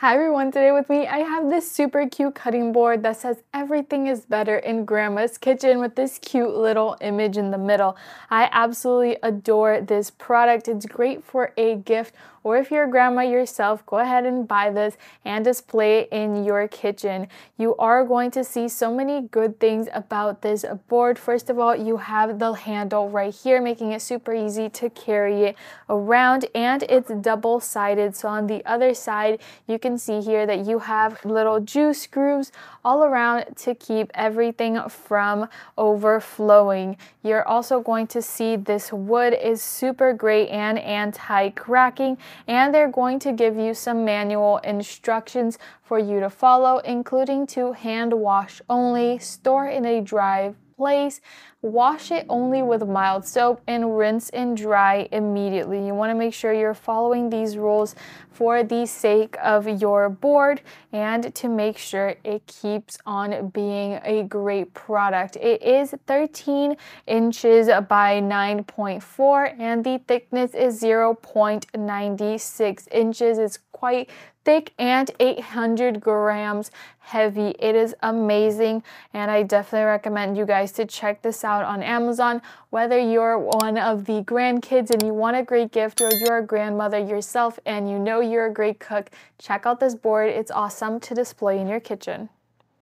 Hi everyone, today with me I have this super cute cutting board that says everything is better in Grandma's kitchen with this cute little image in the middle. I absolutely adore this product. It's great for a gift, or if you're a grandma yourself, go ahead and buy this and display it in your kitchen. You are going to see so many good things about this board. First of all, you have the handle right here, making it super easy to carry it around, and it's double-sided, so on the other side you can see here that you have little juice grooves all around to keep everything from overflowing. You're also going to see this wood is super great and anti-cracking, and they're going to give you some manual instructions for you to follow, including to hand wash only, store in a dry place, wash it only with mild soap, and rinse and dry immediately. You want to make sure you're following these rules for the sake of your board and to make sure it keeps on being a great product. It is 13 inches by 9.4 and the thickness is 0.96 inches. It's quite thick and 800 grams heavy. It is amazing, and I definitely recommend you guys to check this out on Amazon. Whether you're one of the grandkids and you want a great gift, or you're a grandmother yourself and you know you're a great cook, check out this board. It's awesome to display in your kitchen.